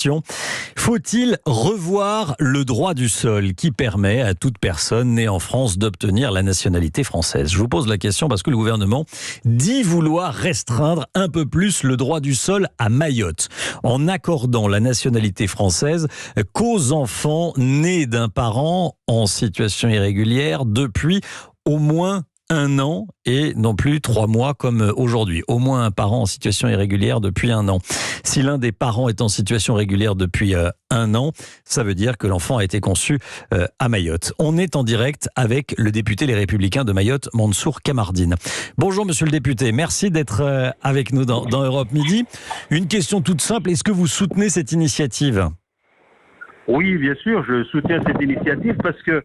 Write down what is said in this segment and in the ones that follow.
question. Faut-il revoir le droit du sol qui permet à toute personne née en France d'obtenir la nationalité française? Je vous pose la question parce que le gouvernement dit vouloir restreindre un peu plus le droit du sol à Mayotte en accordant la nationalité française qu'aux enfants nés d'un parent en situation irrégulière depuis au moins 1 an et non plus 3 mois comme aujourd'hui. Au moins un parent en situation irrégulière depuis 1 an. Si l'un des parents est en situation régulière depuis 1 an, ça veut dire que l'enfant a été conçu à Mayotte. On est en direct avec le député Les Républicains de Mayotte, Mansour Kamardine. Bonjour monsieur le député, merci d'être avec nous dans Europe Midi. Une question toute simple, est-ce que vous soutenez cette initiative ? Oui, bien sûr, je soutiens cette initiative parce que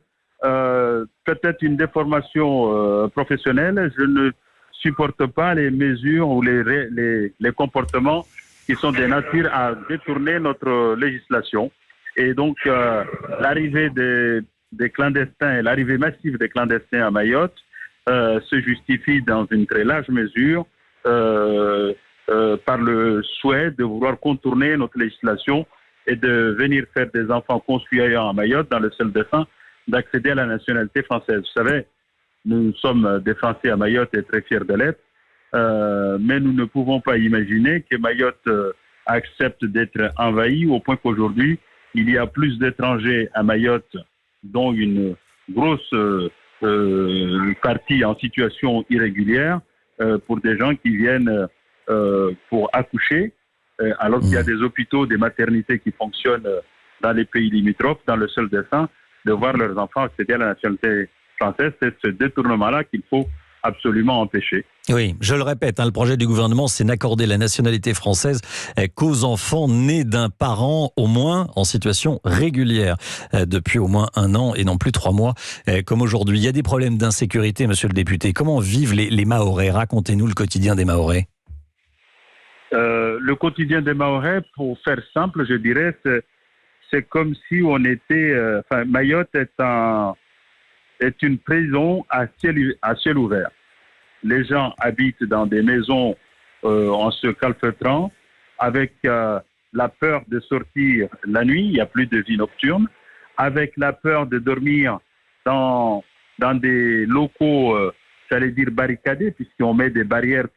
peut-être une déformation professionnelle, je ne supporte pas les mesures ou les comportements qui sont de nature à détourner notre législation. Et donc, l'arrivée des clandestins et l'arrivée massive des clandestins à Mayotte se justifie dans une très large mesure par le souhait de vouloir contourner notre législation et de venir faire des enfants conçus ailleurs à Mayotte dans le seul dessein d'accéder à la nationalité française. Vous savez, nous sommes des Français à Mayotte et très fiers de l'être, mais nous ne pouvons pas imaginer que Mayotte accepte d'être envahie au point qu'aujourd'hui, il y a plus d'étrangers à Mayotte, dont une grosse partie en situation irrégulière, pour des gens qui viennent pour accoucher, alors qu'il y a des hôpitaux, des maternités qui fonctionnent dans les pays limitrophes, dans le seul dessein de voir leurs enfants accéder à la nationalité française. C'est ce détournement-là qu'il faut absolument empêcher. Oui, je le répète, le projet du gouvernement, c'est d'accorder la nationalité française qu'aux enfants nés d'un parent au moins en situation régulière depuis au moins 1 an et non plus 3 mois comme aujourd'hui. Il y a des problèmes d'insécurité, monsieur le député. Comment vivent les Mahorais? Racontez-nous le quotidien des Mahorais. Le quotidien des Mahorais, pour faire simple, je dirais, c'est comme si on était... Mayotte est une prison à ciel ouvert. Les gens habitent dans des maisons en se calfeutrant, avec la peur de sortir la nuit, il n'y a plus de vie nocturne, avec la peur de dormir dans des locaux, j'allais dire barricadés, puisqu'on met des barrières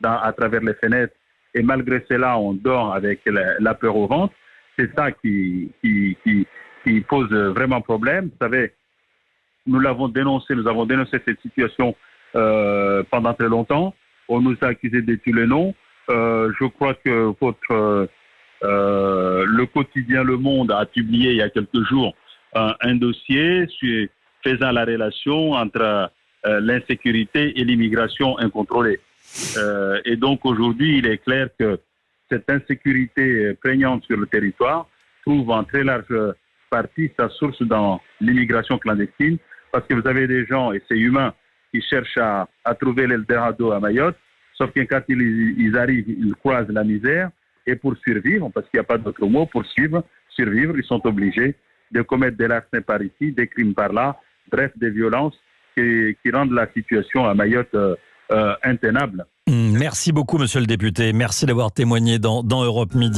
à travers les fenêtres, et malgré cela, on dort avec la peur au ventre. C'est ça qui pose vraiment problème. Vous savez, nous avons dénoncé cette situation pendant très longtemps. On nous a accusés de tous les noms. Je crois que le quotidien Le Monde a publié il y a quelques jours un dossier faisant la relation entre l'insécurité et l'immigration incontrôlée. Et donc aujourd'hui, il est clair que cette insécurité prégnante sur le territoire trouve en très large partie sa source dans l'immigration clandestine, parce que vous avez des gens, et c'est humain, qui cherchent à trouver l'Eldorado à Mayotte, sauf que quand ils arrivent, ils croisent la misère, et pour survivre, parce qu'il n'y a pas d'autre mot, pour survivre, ils sont obligés de commettre des larcins par ici, des crimes par là, bref, des violences qui rendent la situation à Mayotte intenable. Merci beaucoup, monsieur le député. Merci d'avoir témoigné dans Europe Midi.